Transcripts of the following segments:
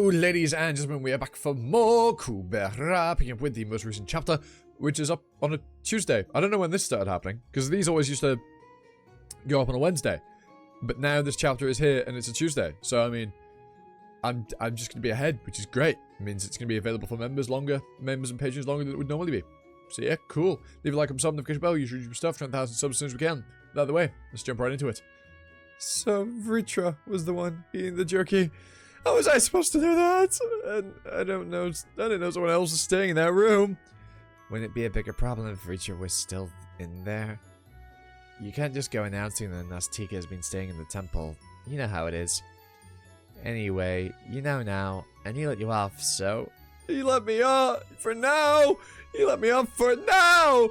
ladies and gentlemen, we are back for more Kubera, picking up with the most recent chapter, which is up on a Tuesday. I don't know when this started happening, because these always used to go up on a Wednesday. But now this chapter is here, and it's a Tuesday. So, I mean, I'm just going to be ahead, which is great. It means it's going to be available for members and patrons longer than it would normally be. So yeah, cool. Leave a like and sub, notification bell, usual stuff, 10,000 subs as soon as we can. Out the way, let's jump right into it. So, Vritra was the one eating the jerky. How was I supposed to do that? And I don't know. I didn't know someone else was staying in that room. Wouldn't it be a bigger problem if Vritra was still in there? You can't just go announcing that Nastika has been staying in the temple. You know how it is. Anyway, you know now, and he let you off, so... He let me off for now! He let me off for now!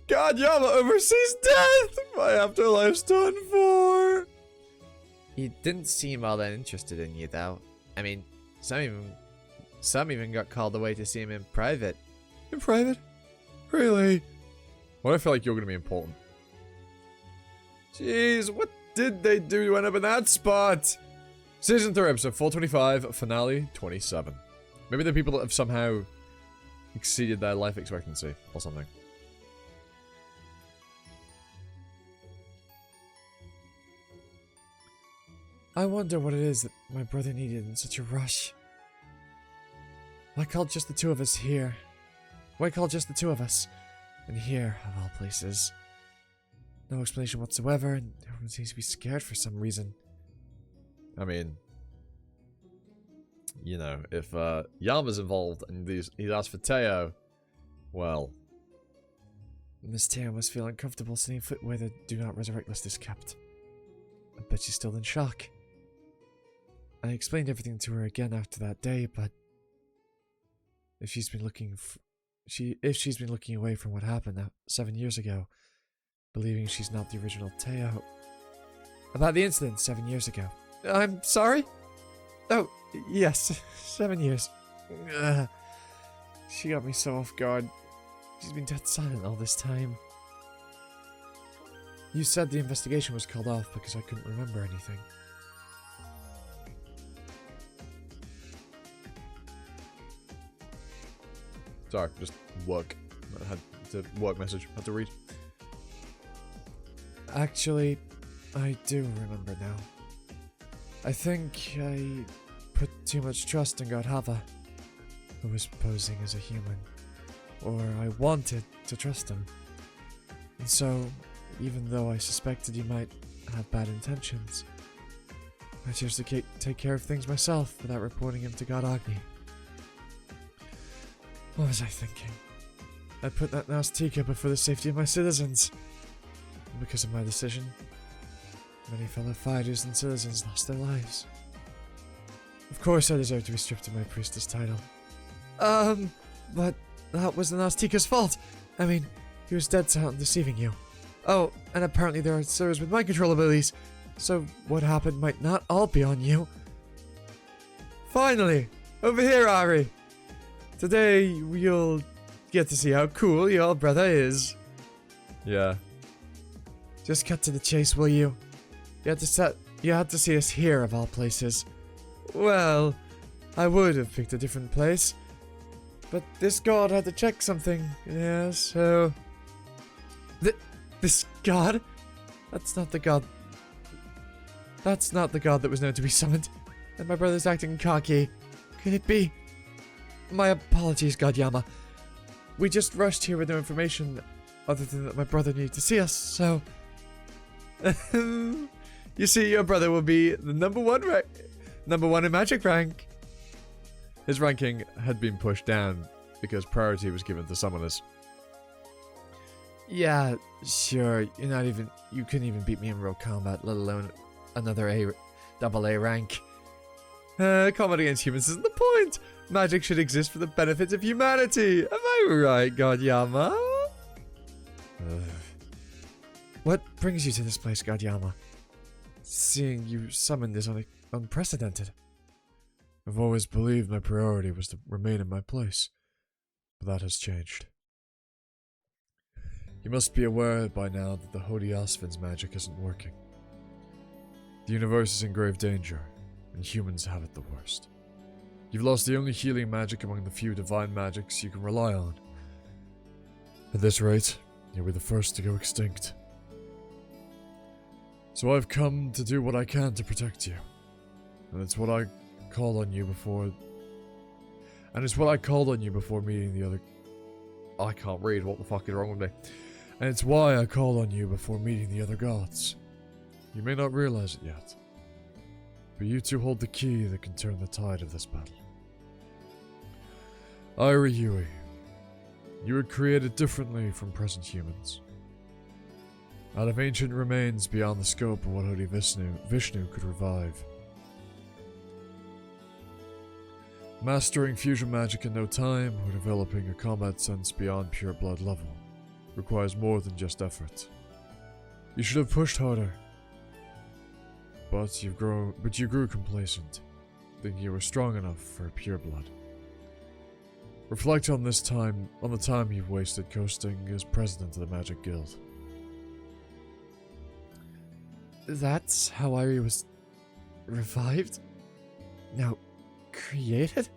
God, Yama oversees death! My afterlife's done for! He didn't seem all that interested in you, though. I mean, some even got called away to see him in private. In private? Really? Well, I feel like you're gonna be important. Jeez, what did they do to end up in that spot? Season 3, episode 425, finale 27. Maybe they're people that have somehow exceeded their life expectancy or something. I wonder what it is that my brother needed in such a rush. Why call just the two of us here? Why call just the two of us? And here, of all places. No explanation whatsoever, and everyone seems to be scared for some reason. I mean, you know, if Yama's involved and he's asked for Teo, well... Miss Teo must feel uncomfortable setting foot where the Do Not Resurrect list is kept. I bet she's still in shock. I explained everything to her again after that day, but if she's been looking away from what happened 7 years ago, believing she's not the original Teo. About the incident 7 years ago. I'm sorry? Oh, yes, 7 years. She got me so off guard. She's been dead silent all this time. You said the investigation was called off because I couldn't remember anything. Sorry, just work. I had to work message. Had to read. Actually, I do remember now. I think I put too much trust in Godhava, who was posing as a human. Or I wanted to trust him. And so, even though I suspected he might have bad intentions, I chose to take care of things myself without reporting him to God Agni. What was I thinking? I put that Nastika before the safety of my citizens. And because of my decision, many fellow fighters and citizens lost their lives. Of course I deserve to be stripped of my priestess title. But that was the Nastika's fault. I mean, he was dead set on deceiving you. Oh, and apparently there are servers with mind control abilities, so what happened might not all be on you. Finally! Over here, Ari! Today, you'll get to see how cool your brother is. Yeah. Just cut to the chase, will you? You had to see us here, of all places. Well, I would have picked a different place, but this god had to check something. Yeah, so... This god? That's not the god... That's not the god that was known to be summoned. And my brother's acting cocky. Could it be? My apologies, God Yama. We just rushed here with no information other than that my brother needed to see us, so... You see, your brother will be the number one in magic rank. His ranking had been pushed down because priority was given to summoners. Yeah, sure. You couldn't even beat me in real combat, let alone another double A rank. Combat against humans isn't the point. Magic should exist for the benefit of humanity. Am I right, God Yama? What brings you to this place, God Yama? Seeing you summoned is unprecedented. I've always believed my priority was to remain in my place, but that has changed. You must be aware by now that the Hodiosfin's magic isn't working. The universe is in grave danger, and humans have it the worst. You've lost the only healing magic among the few divine magics you can rely on. At this rate, you'll be the first to go extinct. So I've come to do what I can to protect you. And it's what I called on you before... And it's what I called on you before meeting the other... I can't read, what the fuck is wrong with me? And it's why I called on you before meeting the other gods. You may not realize it yet, but you two hold the key that can turn the tide of this battle. Ira Yui, you were created differently from present humans. Out of ancient remains beyond the scope of what Holy Vishnu could revive. Mastering fusion magic in no time, or developing a combat sense beyond pure blood level, requires more than just effort. You should have pushed harder, but you grew complacent, thinking you were strong enough for pure blood. Reflect on the time you've wasted coasting as president of the Magic Guild. That's how Irie was revived? Now, created?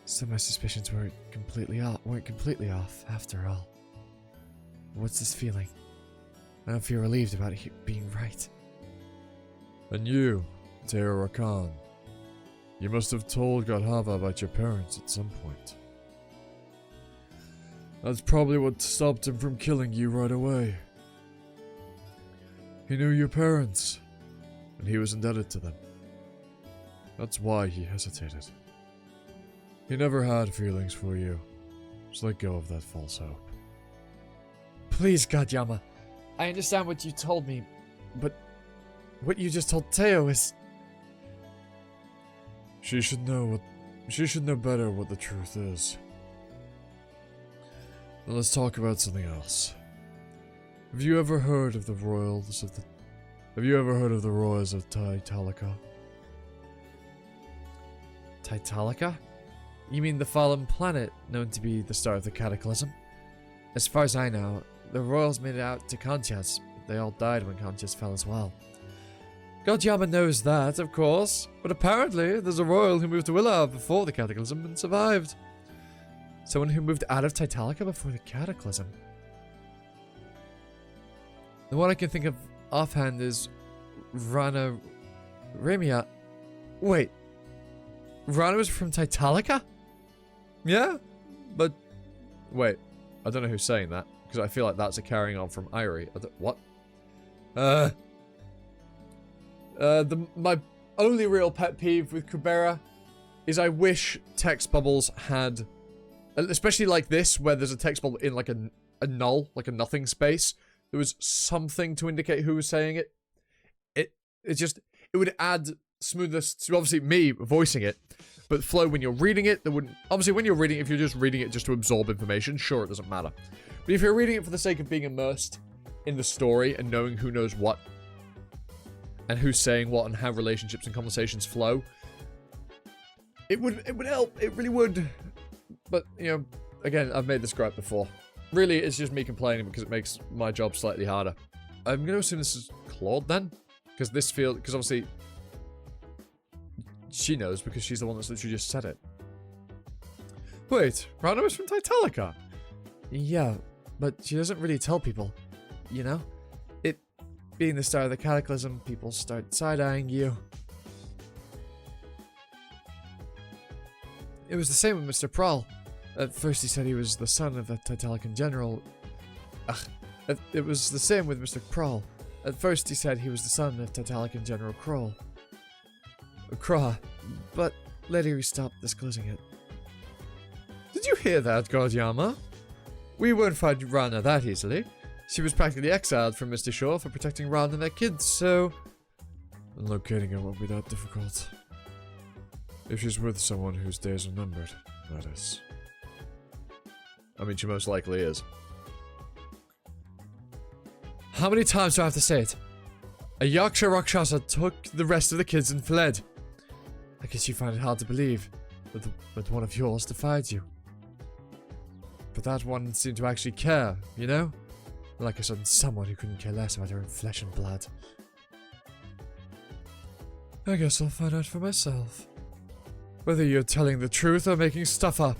So my suspicions weren't completely off after all. What's this feeling? I don't feel relieved about it being right. And you, Teora Khan, you must have told Godhava about your parents at some point. That's probably what stopped him from killing you right away. He knew your parents, and he was indebted to them. That's why he hesitated. He never had feelings for you. Just let go of that false hope. Please, God Yama. I understand what you told me, but what you just told Teo is... She should know better what the truth is. Now let's talk about something else. Have you ever heard of the royals of Titalica? Titalica? You mean the fallen planet known to be the start of the cataclysm? As far as I know, the royals made it out to Contias, but they all died when Contias fell as well. God Yama knows that, of course, but apparently there's a royal who moved to Willa before the cataclysm and survived. Someone who moved out of Titalica before the cataclysm. The one I can think of offhand is Rana Remia. Wait, Rana was from Titalica? Yeah, but wait, I don't know who's saying that because I feel like that's a carrying on from Irie. What? My only real pet peeve with Kubera is I wish text bubbles had, especially like this, where there's a text bubble in like a null, like a nothing space. There was something to indicate who was saying it. It would add smoothness to obviously me voicing it, but flow when you're reading it. There wouldn't, obviously when you're reading, if you're just reading it just to absorb information, sure, it doesn't matter. But if you're reading it for the sake of being immersed in the story and knowing who knows what and who's saying what and how relationships and conversations flow, it would help. It really would. But, you know, again, I've made this gripe before. Really, it's just me complaining because it makes my job slightly harder. I'm going to assume this is Claude then, because obviously she knows because she's the one that's literally just said it. Wait, Rana was from Titalica. Yeah, but she doesn't really tell people, you know? It being the start of the cataclysm, people start side-eyeing you. It was the same with Mr. Prawl. At first he said he was the son of a Titalican general. It was the same with Mr. Prawl. At first he said he was the son of Titalican General Craw, but later he stopped disclosing it. Did you hear that, God Yama? We won't find Rana that easily. She was practically exiled from Mr. Shore for protecting Rana and their kids, so... And locating her won't be that difficult. If she's with someone whose days are numbered, that is. I mean, she most likely is. How many times do I have to say it? A Yaksha Rakshasa took the rest of the kids and fled. I guess you find it hard to believe that one of yours defied you. But that one seemed to actually care, you know? Like a sudden someone who couldn't care less about her own flesh and blood. I guess I'll find out for myself. whether you're telling the truth or making stuff up.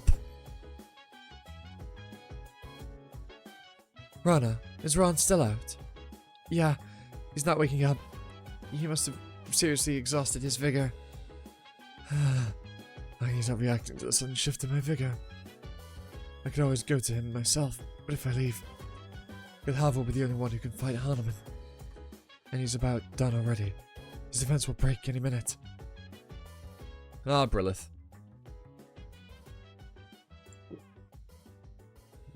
Rana, is Ron still out? Yeah, he's not waking up. He must have seriously exhausted his vigor. He's not reacting to the sudden shift in my vigor. I could always go to him myself, but if I leave, Gilhava will be the only one who can fight Hanuman. And he's about done already. His defense will break any minute. Ah, Brilith.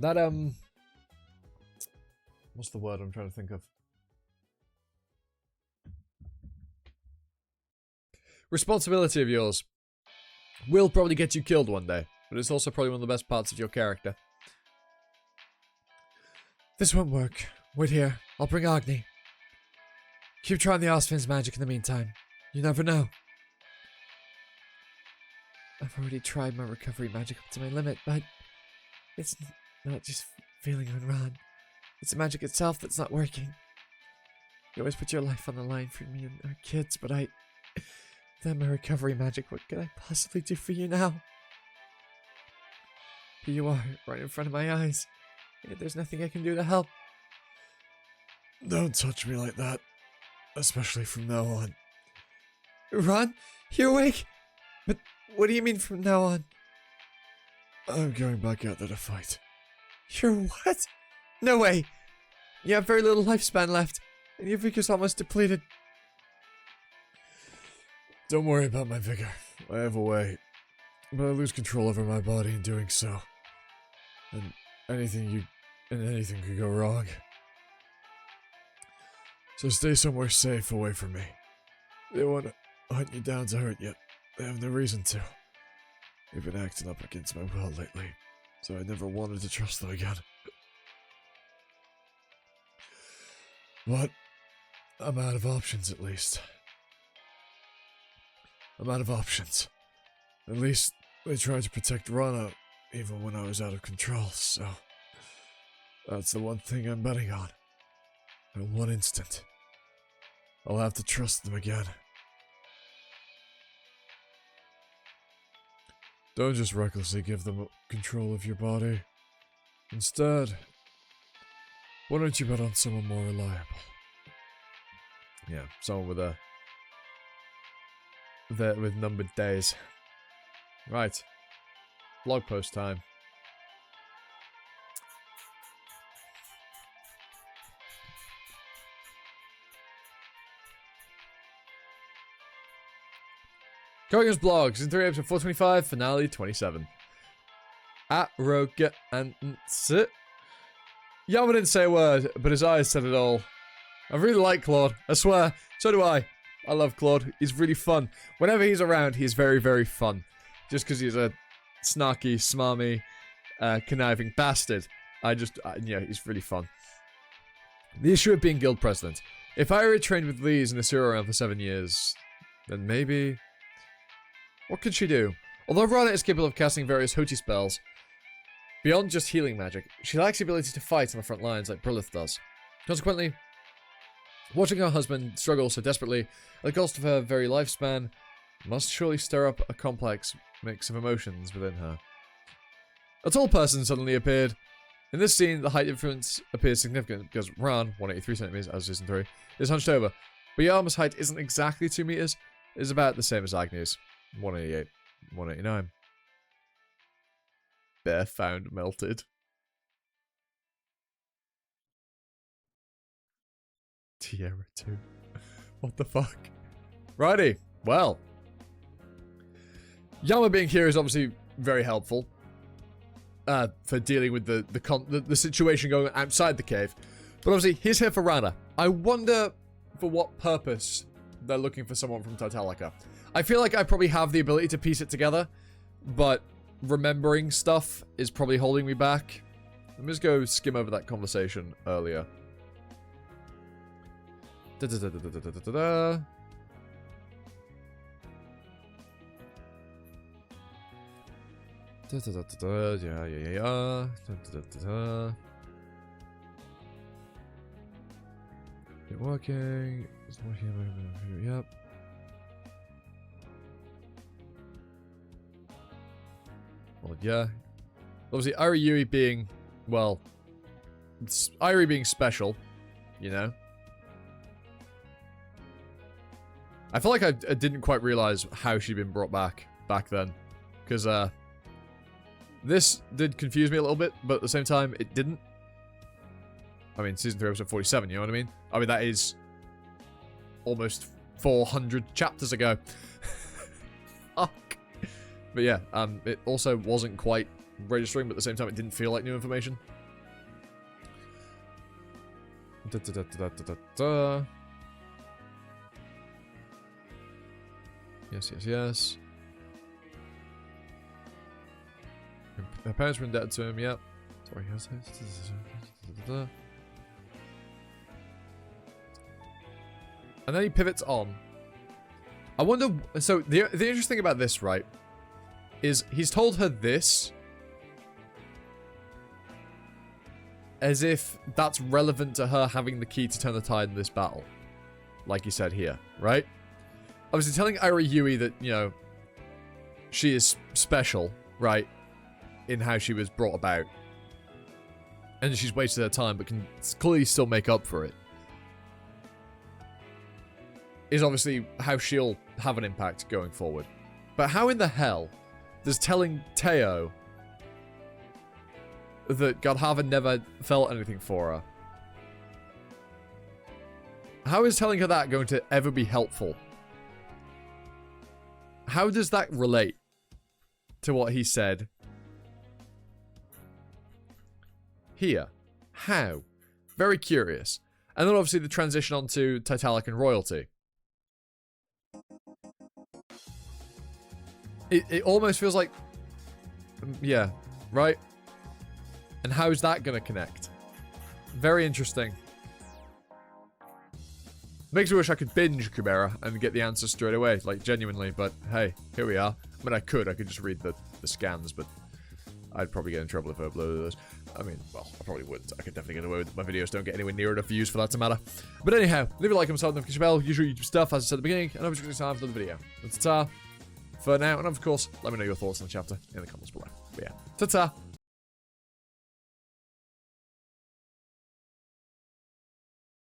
That, what's the word I'm trying to think of? Responsibility of yours will probably get you killed one day, but it's also probably one of the best parts of your character. This won't work. Wait here. I'll bring Agni. Keep trying the Osfin's magic in the meantime. You never know. I've already tried my recovery magic up to my limit, but it's not just feeling on Ron. It's the magic itself that's not working. You always put your life on the line for me and our kids, but without my recovery magic, what could I possibly do for you now? Here you are, right in front of my eyes. Yet there's nothing I can do to help. Don't touch me like that. Especially from now on. Ron, you're awake? But what do you mean from now on? I'm going back out there to fight. You're what? No way. You have very little lifespan left, and your vigor's almost depleted. Don't worry about my vigor. I have a way. But I lose control over my body in doing so. And anything could go wrong. So stay somewhere safe away from me. They want to hunt you down to hurt you. They have no reason to. They've been acting up against my will lately, so I never wanted to trust them again. But I'm out of options, at least. I'm out of options. At least they tried to protect Rana even when I was out of control, so that's the one thing I'm betting on. In one instant, I'll have to trust them again. Don't just recklessly give them control of your body. Instead, why don't you bet on someone more reliable? Yeah, someone with with numbered days. Right. Blog post time. Kogan's blog, season 3, episode 425, finale 27. Arrogance. Yama didn't say a word, but his eyes said it all. I really like Claude, I swear. So do I. I love Claude. He's really fun. Whenever he's around, he's very, very fun. Just because he's a snarky, smarmy, conniving bastard. Yeah, he's really fun. The issue of being guild president. If I were trained with Lee's and Asura around for 7 years, then maybe... What could she do? Although Rana is capable of casting various Hoti spells, beyond just healing magic, she lacks the ability to fight on the front lines like Brilith does. Consequently, watching her husband struggle so desperately at the cost of her very lifespan must surely stir up a complex mix of emotions within her. A tall person suddenly appeared. In this scene, the height difference appears significant because Ran, 183 centimeters as season 3, is hunched over, but Yama's height isn't exactly 2 meters, it is about the same as Agni's. 188, 189. Bear found melted. Tierra 2. What the fuck? Righty. Well. Yama being here is obviously very helpful. For dealing with the situation going outside the cave. But obviously, he's here for Rana. I wonder for what purpose they're looking for someone from Totalica. I feel like I probably have the ability to piece it together, but remembering stuff is probably holding me back. Let me just go skim over that conversation earlier. Da-da-da-da-da-da-da-da. Da-da-da-da-da. Yeah. Da-da-da-da-da. It's working. It's working. Yep. Well, yeah. Obviously, Yui being, well, Irie being special, you know? I feel like I didn't quite realize how she'd been brought back then. Because, this did confuse me a little bit, but at the same time, it didn't. I mean, Season 3, Episode 47, you know what I mean? I mean, that is almost 400 chapters ago. Fuck. But yeah, it also wasn't quite registering, but at the same time, it didn't feel like new information. Yes, yes, yes. Her parents were indebted to him, yep. Sorry, and then he pivots on. I wonder, so the interesting thing about this, right, is he's told her this as if that's relevant to her having the key to turn the tide in this battle. Like he said here, right? Obviously telling Yui that, you know, she is special, right, in how she was brought about. And she's wasted her time, but can clearly still make up for it. Is obviously how she'll have an impact going forward. But how in the hell does telling Teo that Godhava never felt anything for her, how is telling her that going to ever be helpful? How does that relate to what he said here? How? Very curious. And then obviously the transition onto Titanic and royalty. It almost feels like, yeah, right? And how is that going to connect? Very interesting. Makes me wish I could binge Kubera and get the answers straight away, like genuinely, but hey, here we are. I mean, I could just read the scans, but I'd probably get in trouble if I uploaded those. I mean, well, I probably wouldn't. I could definitely get away with it. My videos don't get anywhere near enough views for that to matter. But anyhow, leave a like, comment, subscribe, notification bell, usual YouTube stuff, as I said at the beginning, and obviously time for another video. That's ta-ta for now, and of course, let me know your thoughts on the chapter in the comments below. But yeah, ta-ta!